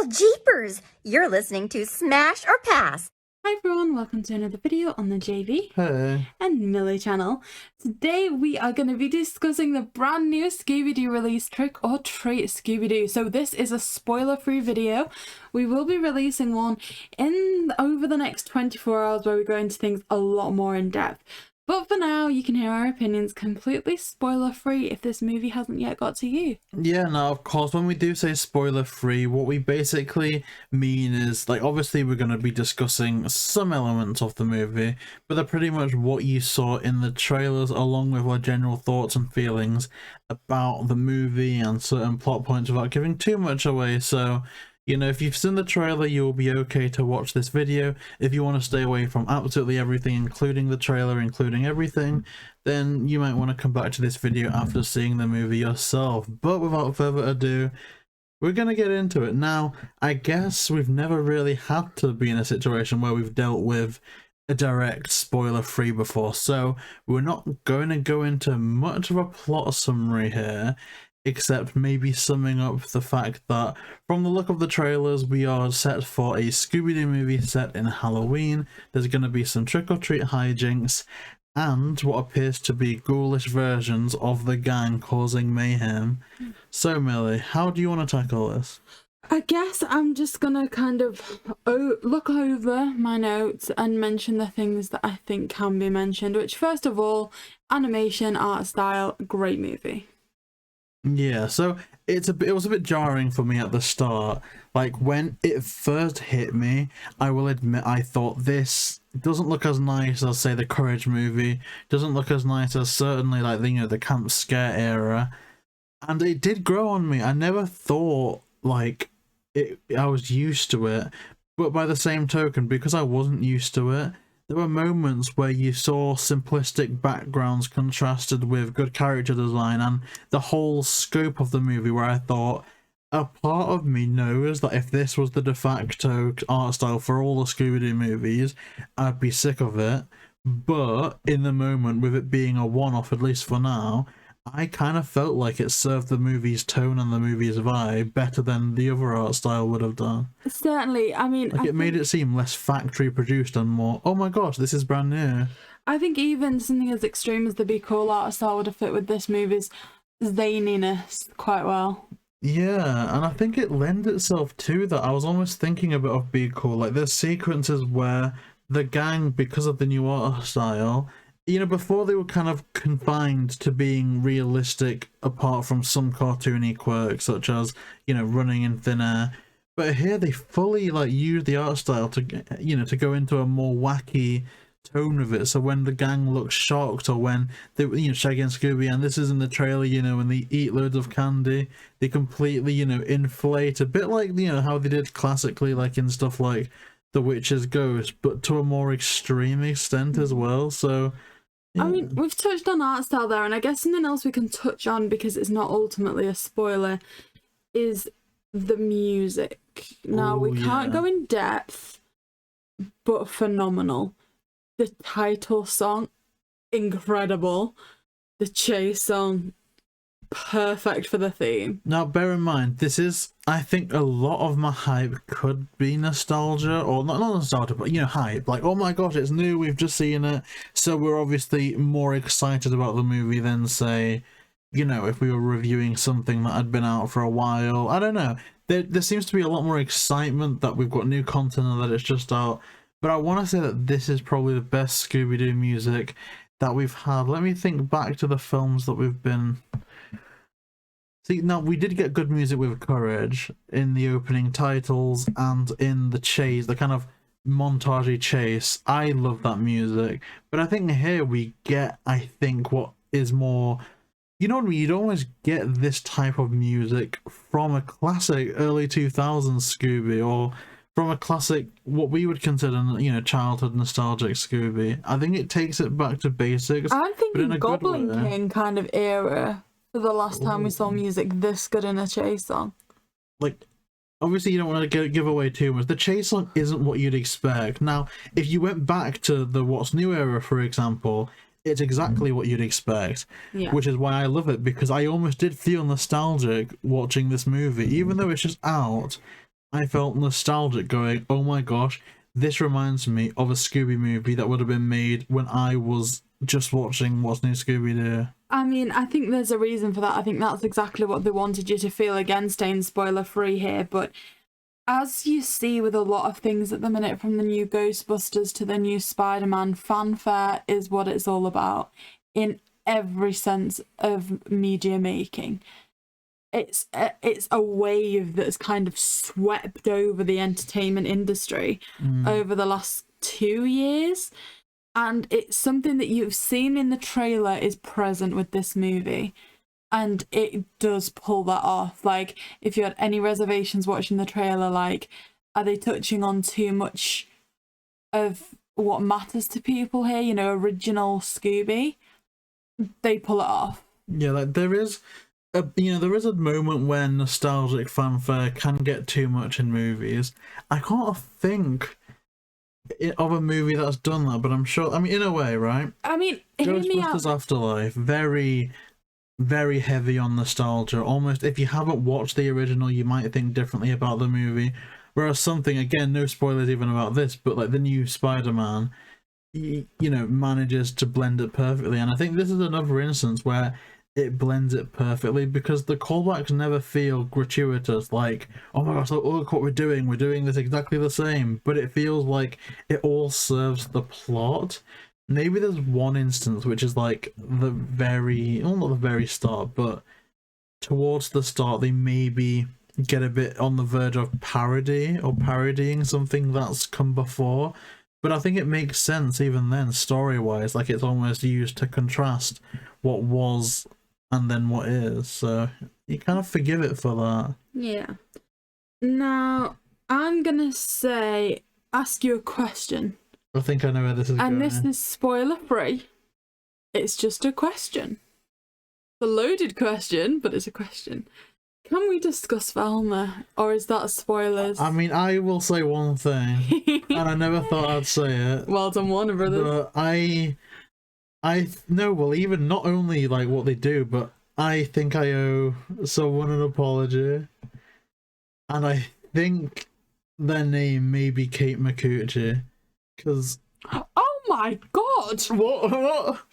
Well, jeepers! You're listening to Smash or Pass. Hi everyone, welcome to another video on the JV Hey. and Millie channel. Today we are going to be discussing the brand new Scooby Doo release, Trick or Treat Scooby Doo. So this is a spoiler-free video. We will be releasing one over the next 24 hours where we go into things a lot more in depth. But for now, you can hear our opinions completely spoiler-free if this movie hasn't yet got to you. Yeah, now of course, when we do say spoiler-free, what we basically mean is, like, obviously we're going to be discussing some elements of the movie, but they're pretty much what you saw in the trailers, along with our general thoughts and feelings about the movie and certain plot points without giving too much away. So, you know, if you've seen the trailer, you'll be okay to watch this video. If you want to stay away from absolutely everything, including the trailer, including everything, then you might want to come back to this video after seeing the movie yourself. But without further ado, we're going to get into it. Now, I guess we've never really had to be in a situation where we've dealt with a direct spoiler-free before, so we're not going to go into much of a plot summary here, except maybe summing up the fact that from the look of the trailers, we are set for a Scooby Doo movie set in Halloween. There's going to be some trick-or-treat hijinks and what appears to be ghoulish versions of the gang causing mayhem. So Millie, how do you want to tackle this? I guess I'm just gonna kind of look over my notes and mention the things that I think can be mentioned, which first of all, animation, art style, great movie. Yeah, so it was a bit jarring for me at the start. Like, when it first hit me, I will admit I thought this doesn't look as nice as, say, the Courage movie, doesn't look as nice as certainly, like, the Camp Scare era, and it did grow on me. I never thought, like, I was used to it, but by the same token, because I wasn't used to it, there were moments where you saw simplistic backgrounds contrasted with good character design and the whole scope of the movie, where I thought, a part of me knows that if this was the de facto art style for all the Scooby-Doo movies, I'd be sick of it. But in the moment, with it being a one-off, at least for now, I kind of felt like it served the movie's tone and the movie's vibe better than the other art style would have done. Certainly, I mean, like, it made it seem less factory produced and more, oh my gosh, this is brand new. I think even something as extreme as the Be Cool art style would have fit with this movie's zaniness quite well. Yeah, and I think it lends itself to that. I was almost thinking a bit of Be Cool, like there's sequences where the gang, because of the new art style, you know, before they were kind of confined to being realistic apart from some cartoony quirks such as, you know, running in thin air, but here they fully, like, use the art style to, you know, to go into a more wacky tone of it. So when the gang looks shocked, or when they, you know, Shaggy and Scooby, and this is in the trailer, you know, when they eat loads of candy, they completely, you know, inflate, a bit like, you know, how they did classically, like in stuff like The Witch's Ghost, but to a more extreme extent as well. So yeah. I mean, we've touched on art style there, and I guess something else we can touch on, because it's not ultimately a spoiler, is the music. Now, we can't go in depth, but phenomenal. The title song, incredible. The chase song, perfect for the theme. Now, bear in mind, this is, I think, a lot of my hype could be nostalgia, or not nostalgia, but, you know, hype. Like, oh my gosh, it's new, we've just seen it, so we're obviously more excited about the movie than, say, you know, if we were reviewing something that had been out for a while. I don't know. There seems to be a lot more excitement that we've got new content and that it's just out. But I want to say that this is probably the best Scooby-Doo music that we've had. Let me think back to the films that we've been... See, now, we did get good music with Courage in the opening titles and in the chase, the kind of montagey chase. I love that music. But I think here we get, I think, what is more... You know what I mean? You'd almost get this type of music from a classic early 2000s Scooby, or from a classic, what we would consider, you know, childhood nostalgic Scooby. I think it takes it back to basics. I'm thinking Goblin good way. King kind of era for the last time we saw music this good in a chase song. Like, obviously you don't want to give away too much. The chase song isn't what you'd expect. Now, if you went back to the What's New era, for example, it's exactly what you'd expect, which is why I love it, because I almost did feel nostalgic watching this movie, even though it's just out. I felt nostalgic going, oh my gosh, this reminds me of a Scooby movie that would have been made when I was just watching What's New Scooby Doo. I mean, I think there's a reason for that. I think that's exactly what they wanted you to feel, again, staying spoiler free here. But as you see with a lot of things at the minute, from the new Ghostbusters to the new Spider-Man, fanfare is what it's all about in every sense of media making. It's a wave that's kind of swept over the entertainment industry over the last 2 years. And it's something that you've seen in the trailer is present with this movie. And it does pull that off. Like, if you had any reservations watching the trailer, like, are they touching on too much of what matters to people here? You know, original Scooby? They pull it off. Yeah, like, there is there is a moment when nostalgic fanfare can get too much in movies. I can't think of a movie that's done that, but I'm sure, I mean, in a way, right? I mean, hear me out. Ghostbusters Afterlife, very, very heavy on nostalgia. Almost, if you haven't watched the original, you might think differently about the movie. Whereas something, again, no spoilers even about this, but like the new Spider-Man, you know, manages to blend it perfectly. And I think this is another instance where it blends it perfectly, because the callbacks never feel gratuitous, like, oh my gosh, look what we're doing this exactly the same, but it feels like it all serves the plot. Maybe there's one instance which is like the very, well, not the very start, but towards the start they maybe get a bit on the verge of parody or parodying something that's come before, but I think it makes sense even then, story-wise. Like, it's almost used to contrast what was and then what is, so you kind of forgive it for that. Yeah. Now, I'm gonna ask you a question. I think I know where this is going. And this is spoiler free. It's just a question. It's a loaded question, but it's a question. Can we discuss Velma, or is that spoilers? I mean, I will say one thing, and I never thought I'd say it. Well done, Warner Brothers. But I know, well, even not only like what they do, but I think I owe someone an apology. And I think their name may be Kate Micucci. Because... Oh my god! What?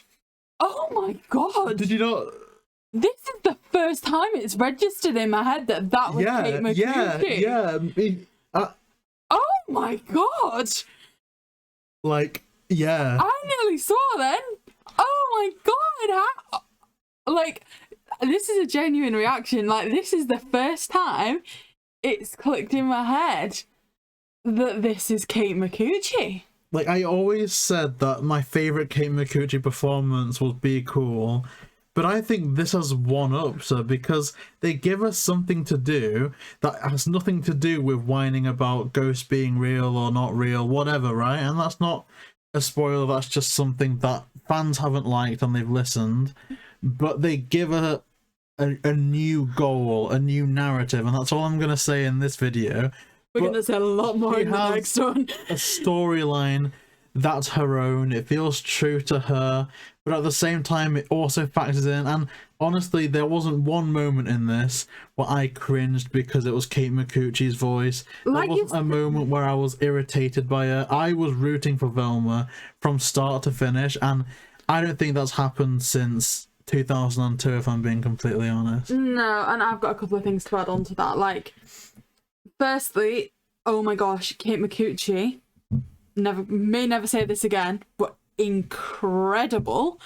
Oh my god! Did you not... This is the first time it's registered in my head that was Kate Micucci. Yeah. Oh my god! Like, yeah. I nearly saw then. Oh my god! How? Like, this is a genuine reaction. Like, this is the first time it's clicked in my head that this is Kate Micucci. Like, I always said that my favourite Kate Micucci performance was Be Cool, but I think this has one-ups her, because they give us something to do that has nothing to do with whining about ghosts being real or not real, whatever, right? And that's not a spoiler, that's just something that fans haven't liked and they've listened, but they give her a new goal, a new narrative, and that's all I'm going to say in this video. We're going to say a lot more in the next one. A storyline that's her own, it feels true to her, but at the same time it also factors in, and honestly there wasn't one moment in this where I cringed because it was Kate Micucci's voice. There wasn't a moment where I was irritated by her. I was rooting for Velma from start to finish, and I don't think that's happened since 2002, if I'm being completely honest. No, and I've got a couple of things to add on to that. Like, firstly, oh my gosh, Kate Micucci, may never say this again, but incredible.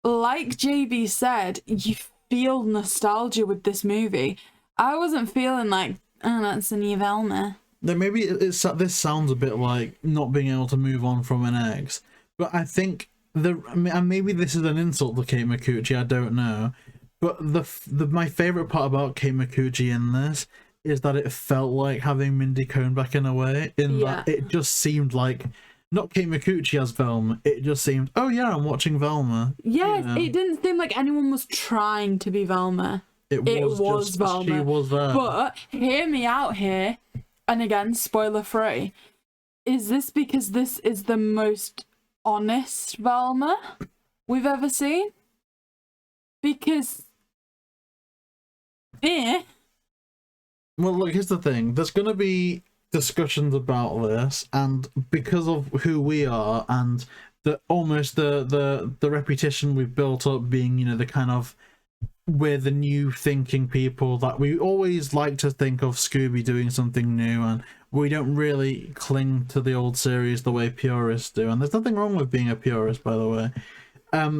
Like JB said, you feel nostalgia with this movie. I wasn't feeling like, oh, that's a new Velma. Then maybe this sounds a bit like not being able to move on from an ex, but I think and maybe this is an insult to Kate Micucci, I don't know, but my favourite part about Kate Micucci in this is that it felt like having Mindy Cohn back in a way, that it just seemed like not Kate Micucci as Velma, it just seemed, oh yeah, I'm watching Velma. Yeah, you know? It didn't seem like anyone was trying to be Velma. It was just Velma. She was there. But hear me out here, and again, spoiler free, is this because this is the most honest Velma we've ever seen? Because Well, look, here's the thing. There's going to be discussions about this, and because of who we are and the reputation we've built up being, the kind of, we're the new thinking people, that we always like to think of Scooby doing something new, and we don't really cling to the old series the way purists do. And there's nothing wrong with being a purist, by the way.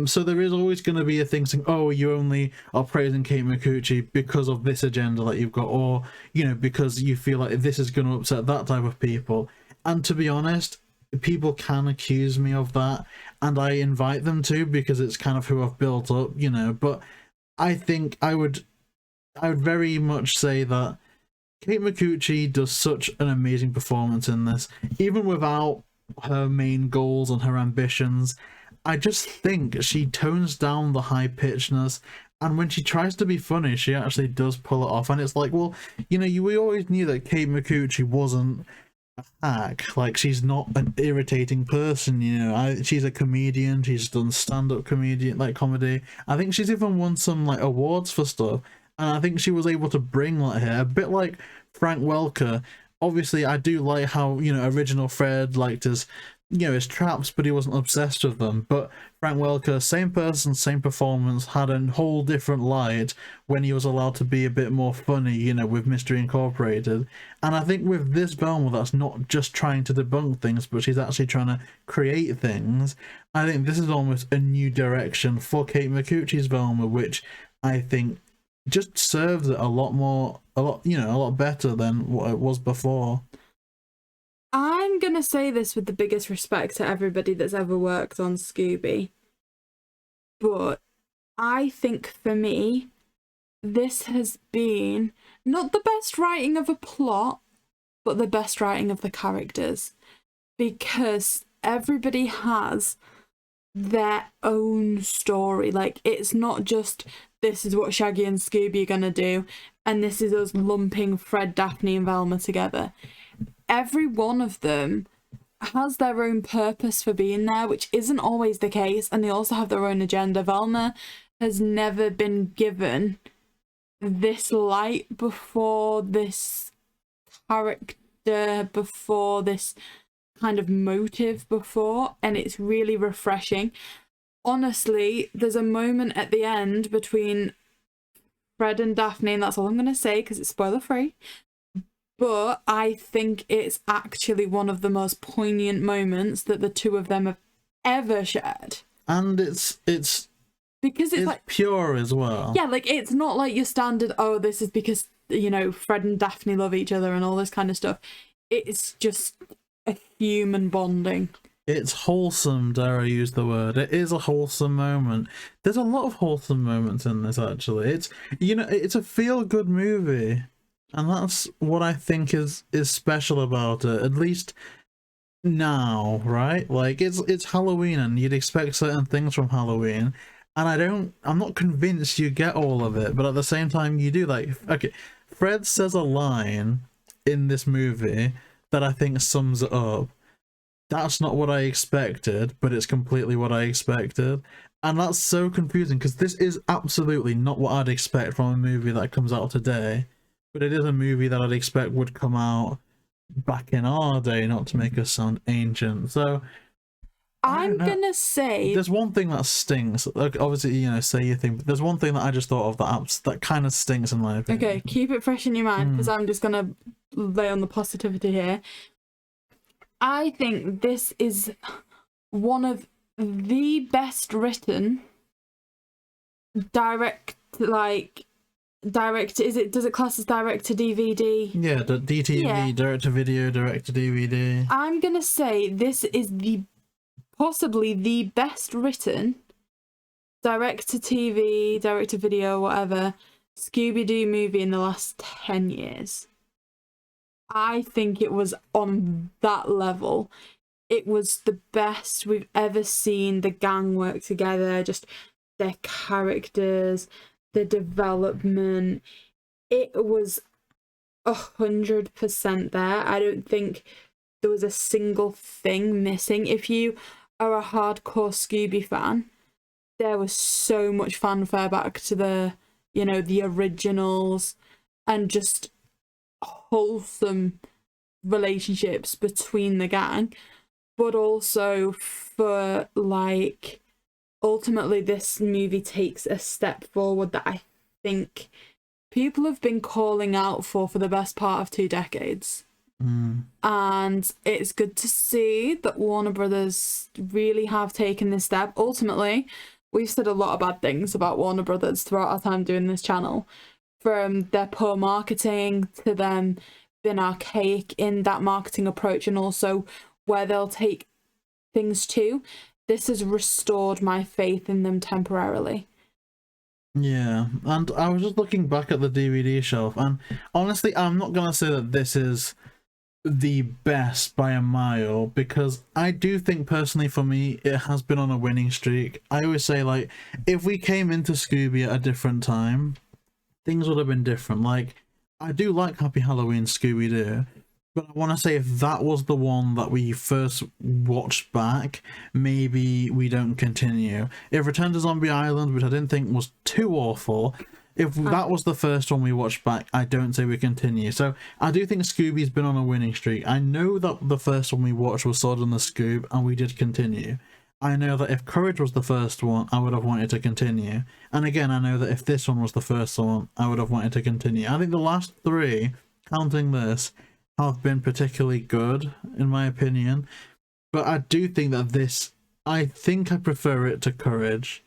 So there is always going to be a thing saying, oh, you only are praising Kate Micucci because of this agenda that you've got, or, because you feel like this is going to upset that type of people. And to be honest, people can accuse me of that, and I invite them to, because it's kind of who I've built up, but I think I would very much say that Kate Micucci does such an amazing performance in this, even without her main goals and her ambitions. I just think she tones down the high-pitchedness, and when she tries to be funny, she actually does pull it off. And it's like, well, we always knew that Kate Micucci wasn't a hack. Like, she's not an irritating person, she's a comedian. She's done stand-up comedy. I think she's even won some awards for stuff, and I think she was able to bring her a bit like Frank Welker. Obviously, I do like how original Fred liked his traps, but he wasn't obsessed with them. But Frank Welker, same person, same performance, had a whole different light when he was allowed to be a bit more funny, with Mystery Incorporated. And I think with this Velma, that's not just trying to debunk things, but she's actually trying to create things. I think this is almost a new direction for Kate Micucci's Velma, which I think just serves it a lot better than what it was before. I'm gonna say this with the biggest respect to everybody that's ever worked on Scooby, but I think for me, this has been not the best writing of a plot, but the best writing of the characters, because everybody has their own story. Like, it's not just, this is what Shaggy and Scooby are gonna do, and this is us lumping Fred, Daphne and Velma together. Every one of them has their own purpose for being there, which isn't always the case, and they also have their own agenda. Velma has never been given this light before, this character before, this kind of motive before, and it's really refreshing. Honestly, there's a moment at the end between Fred and Daphne, and that's all I'm going to say because it's spoiler free. But I think it's actually one of the most poignant moments that the two of them have ever shared. And it's because it's like pure as well. Yeah, like, it's not like your standard, oh, this is because, Fred and Daphne love each other and all this kind of stuff. It's just a human bonding. It's wholesome, dare I use the word. It is a wholesome moment. There's a lot of wholesome moments in this, actually. It's, it's a feel-good movie. And that's what I think is special about it, at least now, right? Like, it's Halloween, and you'd expect certain things from Halloween, and I'm not convinced you get all of it, but at the same time you do. Like, okay, Fred says a line in this movie that I think sums it up. That's not what I expected, but it's completely what I expected. And that's so confusing, because this is absolutely not what I'd expect from a movie that comes out today. But it is a movie that I'd expect would come out back in our day, not to make us sound ancient. So I'm gonna say there's one thing that stinks. Like, obviously, say your thing, but there's one thing that I just thought of that kind of stinks in my opinion. Okay, keep it fresh in your mind, because I'm just gonna lay on the positivity here. I think this is one of the best written does it class as direct to DVD? Yeah, the DTV, direct to video, direct to DVD. I'm gonna say this is possibly the best written direct to TV, direct to video, whatever, Scooby Doo movie in the last 10 years. I think it was on that level. It was the best we've ever seen the gang work together, just their characters, the development. It was 100% there. I don't think there was a single thing missing. If you are a hardcore Scooby fan, there was so much fanfare back to the, the originals, and just wholesome relationships between the gang, but also for, like, ultimately this movie takes a step forward that I think people have been calling out for the best part of 2 decades. And it's good to see that Warner Brothers really have taken this step. Ultimately, we've said a lot of bad things about Warner Brothers throughout our time doing this channel, from their poor marketing to them being archaic in that marketing approach, and also where they'll take things to. This has restored my faith in them temporarily. Yeah, and I was just looking back at the DVD shelf, and honestly, I'm not gonna say that this is the best by a mile, because I do think personally for me it has been on a winning streak. I always say, like, if we came into Scooby at a different time, things would have been different. Like, I do like Happy Halloween Scooby Doo, but I want to say if that was the one that we first watched back, maybe we don't continue. If Return to Zombie Island, which I didn't think was too awful, if that was the first one we watched back, I don't say we continue. So I do think Scooby's been on a winning streak. I know that the first one we watched was Sword in the Scoob, and we did continue. I know that if Courage was the first one, I would have wanted to continue. And again, I know that if this one was the first one, I would have wanted to continue. I think the last 3, counting this, have been particularly good, in my opinion. But I do think that this, I think I prefer it to Courage.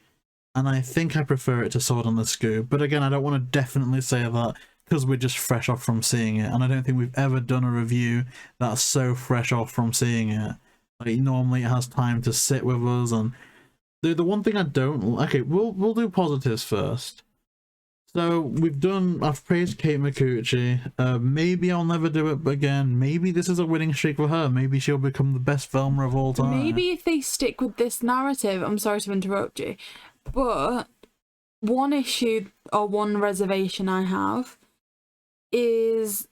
And I think I prefer it to Sword on the Scoob. But again, I don't want to definitely say that because we're just fresh off from seeing it. And I don't think we've ever done a review that's so fresh off from seeing it. Like, normally it has time to sit with us. And the one thing I don't... Okay, we'll do positives first. So I've praised Kate Micucci. Maybe I'll never do it again. Maybe this is a winning streak for her. Maybe she'll become the best Velma of all time. Maybe if they stick with this narrative, I'm sorry to interrupt you, but one issue or one reservation I have is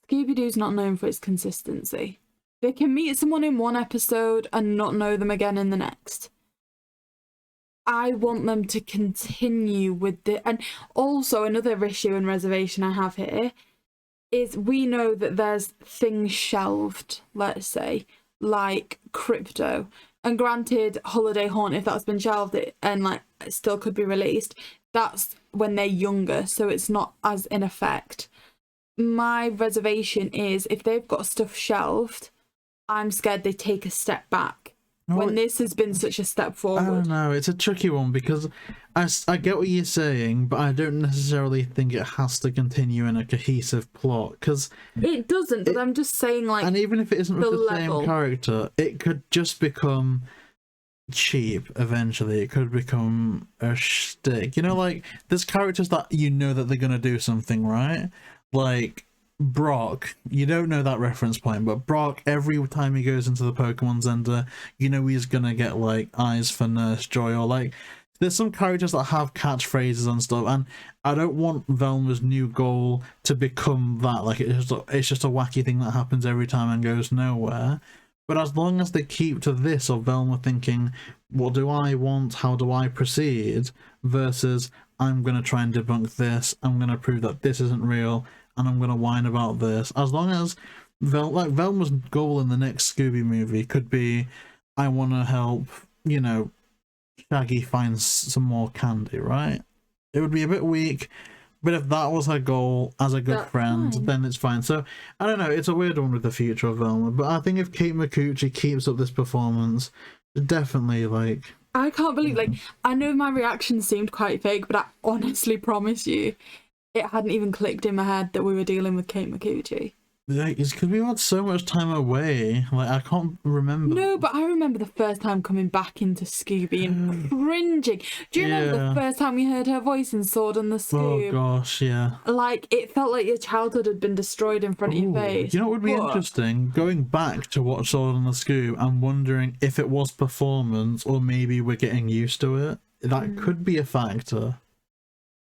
Scooby-Doo's not known for its consistency. They can meet someone in one episode and not know them again in the next. I want them to continue with the... And also another issue and reservation I have here is we know that there's things shelved, let's say, like Crypto. And granted, Holiday Haunt, if that's been shelved and like it still could be released, that's when they're younger, so it's not as in effect. My reservation is if they've got stuff shelved, I'm scared they take a step back. When this has been such a step forward. I don't know, it's a tricky one because I get what you're saying, but I don't necessarily think it has to continue in a cohesive plot, because it doesn't, but I'm just saying, like, and even if it isn't with the same character, it could just become cheap eventually. It could become a shtick, you know, like there's characters that you know that they're gonna do something, right? Like Brock, you don't know that reference point, but Brock, every time he goes into the Pokemon Center, you know he's gonna get like eyes for Nurse Joy, or like there's some characters that have catchphrases and stuff, and I don't want Velma's new goal to become that, like it's just a wacky thing that happens every time and goes nowhere. But as long as they keep to this of Velma thinking, what do I want, how do I proceed, versus I'm gonna try and debunk this, I'm gonna prove that this isn't real, and I'm gonna whine about this. As long as Velma's goal in the next Scooby movie could be, I want to help, you know, Shaggy find some more candy, right? It would be a bit weak, but if that was her goal as a good friend, then it's fine. So I don't know, it's a weird one with the future of Velma, but I think if Kate Micucci keeps up this performance, definitely, like, I can't believe, like, I know my reaction seemed quite fake, but I honestly promise you it hadn't even clicked in my head that we were dealing with Kate Micucci. It's because we had so much time away. Like, I can't remember. No, but I remember the first time coming back into Scooby and cringing. Do you remember the first time we heard her voice in Sword on the Scoob? Oh gosh, yeah. Like, it felt like your childhood had been destroyed in front of your face. You know what would be interesting? Going back to watch Sword on the Scoob and wondering if it was performance or maybe we're getting used to it. That could be a factor.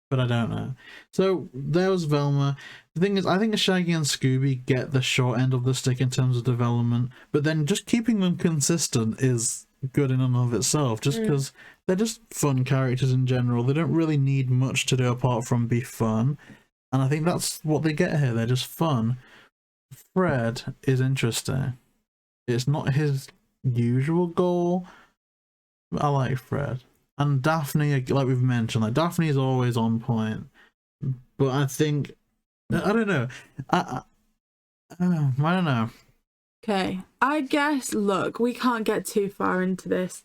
But I don't know. So there was Velma. The thing is, I think Shaggy and Scooby get the short end of the stick in terms of development, but then just keeping them consistent is good in and of itself, just because they're just fun characters in general. They don't really need much to do apart from be fun. And I think that's what they get here. They're just fun. Fred is interesting. It's not his usual goal. But I like Fred. And Daphne, like we've mentioned, like Daphne is always on point. But I think, I don't know. I don't know. Okay, I guess, look, we can't get too far into this.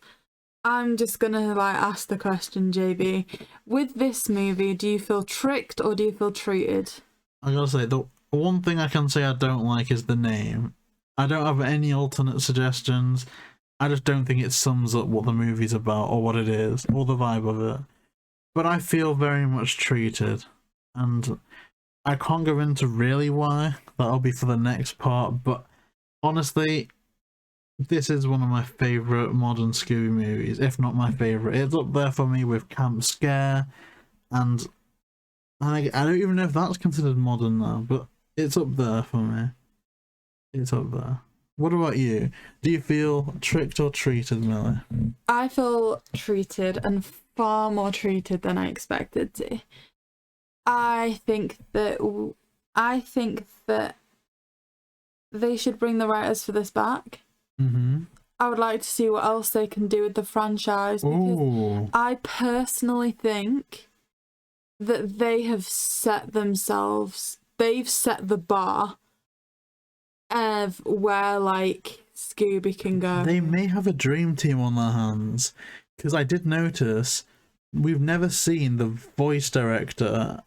I'm just gonna like ask the question, JB. With this movie, do you feel tricked or do you feel treated? I gotta say, the one thing I can say I don't like is the name. I don't have any alternate suggestions. I just don't think it sums up what the movie's about or what it is or the vibe of it. But I feel very much treated, and I can't go into really why. That'll be for the next part, but honestly, this is one of my favourite modern Scooby movies, if not my favourite. It's up there for me with Camp Scare, and I don't even know if that's considered modern now, but it's up there for me. It's up there. What about you? Do you feel tricked or treated, Millie? I feel treated, and far more treated than I expected to. I think that they should bring the writers for this back. I would like to see what else they can do with the franchise, because I personally think that they've set the bar of where like Scooby can go. They may have a dream team on their hands, because I did notice we've never seen the voice director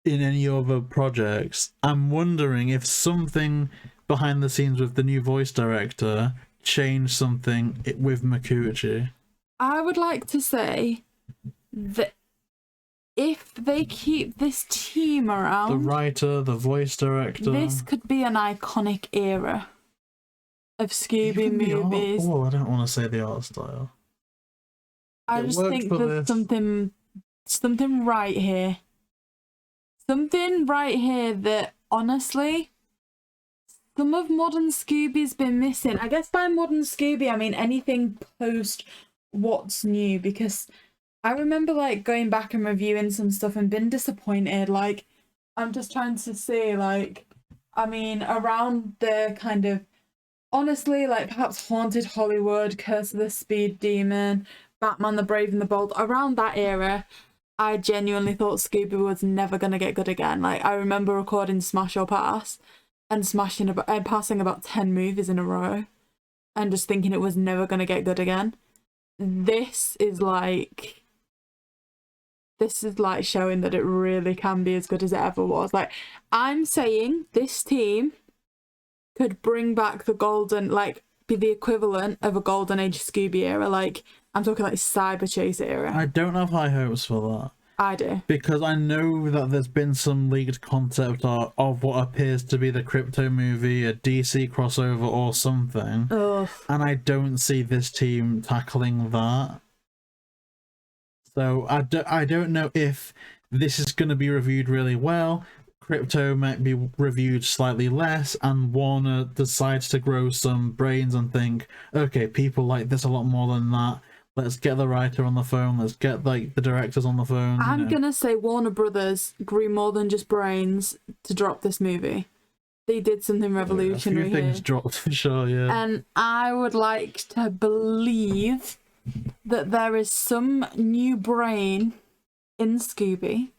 in any other projects. I'm wondering if something behind the scenes with the new voice director changed something with Micucci. I would like to say that if they keep this team around, The writer, the voice director. this could be an iconic era of Scooby Even the art- movies. Oh, I don't want to say the art style. I It just worked think for there's this. something right here. Something right here that honestly some of modern Scooby's been missing. I guess by modern Scooby I mean anything post What's New, because I remember like going back and reviewing some stuff and been disappointed. Like, I'm just trying to say, like, I mean, around the kind of, honestly, like perhaps Haunted Hollywood, Curse of the Speed Demon, Batman the Brave and the Bold, around that era, I genuinely thought Scooby was never going to get good again. Like, I remember recording Smash or Pass and passing about 10 movies in a row and just thinking it was never going to get good again. This is like showing that it really can be as good as it ever was. Like, I'm saying this team could bring back the golden, like, be the equivalent of a golden age Scooby era. Like, I'm talking like Cyber Chase era. I don't have high hopes for that. I do. Because I know that there's been some leaked concept art of what appears to be the Crypto movie, a DC crossover or something. Ugh. And I don't see this team tackling that. So I don't know if this is going to be reviewed really well. Crypto might be reviewed slightly less, and Warner decides to grow some brains and think, okay, people like this a lot more than that. Let's get the writer on the phone. Let's get like the directors on the phone. I'm gonna say Warner Brothers grew more than just brains to drop this movie. They did something revolutionary a few things here. dropped for sure, yeah. And I would like to believe that there is some new brain in Scooby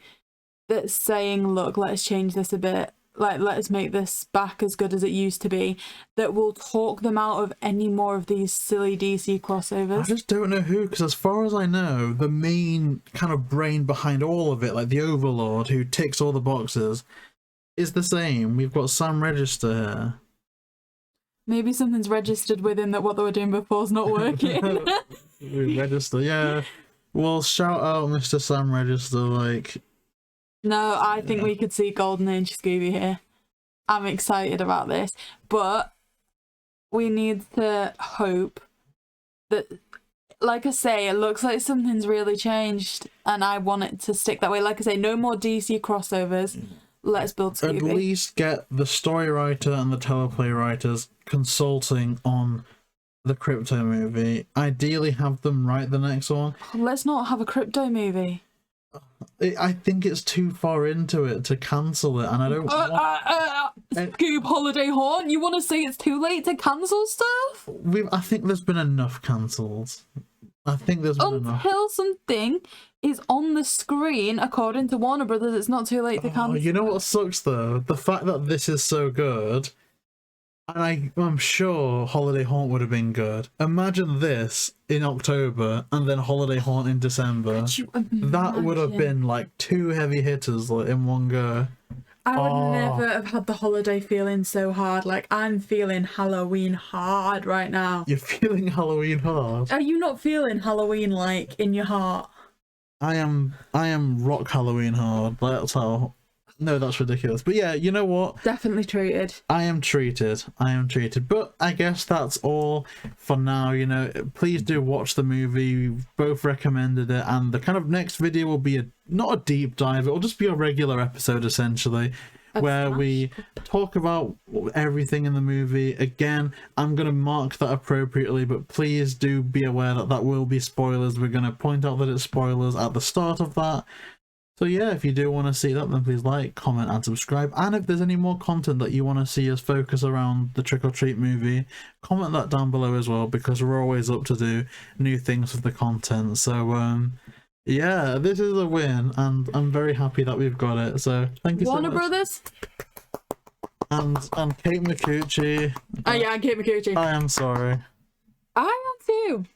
that's saying, look, let's change this a bit. Like, let's make this back as good as it used to be. That will talk them out of any more of these silly DC crossovers. I just don't know who, because as far as I know, the main kind of brain behind all of it, like the Overlord, who ticks all the boxes, is the same. We've got Sam Register here. Maybe something's registered with him that what they were doing before is not working. Register, yeah. Well, shout out Mr. Sam Register, like... No, I think we could see Golden Age Scooby here. I'm excited about this. But we need to hope that, like I say, it looks like something's really changed and I want it to stick that way. Like I say, no more DC crossovers. Let's build Scooby. At least get the story writer and the teleplay writers consulting on the Crypto movie. Ideally have them write the next one. Let's not have a Crypto movie. I think it's too far into it to cancel it, and I don't want... Scoob Holiday Haunt, you want to say it's too late to cancel stuff? I think there's been enough cancels. I think there's been enough. Until something is on the screen, according to Warner Brothers, it's not too late to cancel. You know what sucks though? The fact that this is so good, and I'm sure Holiday Haunt would have been good. Imagine this in October and then Holiday Haunt in December. That would have been like 2 heavy hitters like in one go. I would never have had the holiday feeling so hard. Like, I'm feeling Halloween hard right now. You're feeling Halloween hard? Are you not feeling Halloween, like, in your heart? I am rock Halloween hard. That's how... No, that's ridiculous. But yeah, you know what? Definitely treated. I am treated. But I guess that's all for now. You know, please do watch the movie. We've both recommended it, and the kind of next video will be not a deep dive. It'll just be a regular episode essentially, where we talk about everything in the movie. Again, I'm going to mark that appropriately, but please do be aware that that will be spoilers. We're going to point out that it's spoilers at the start of that. So yeah, if you do want to see that, then please like, comment and subscribe. And if there's any more content that you want to see us focus around the Trick or Treat movie, comment that down below as well, because we're always up to do new things with the content. So yeah, this is a win, and I'm very happy that we've got it. So thank you so much. Warner Brothers. And Kate Micucci. Oh yeah, Kate Micucci. I am sorry. I am too.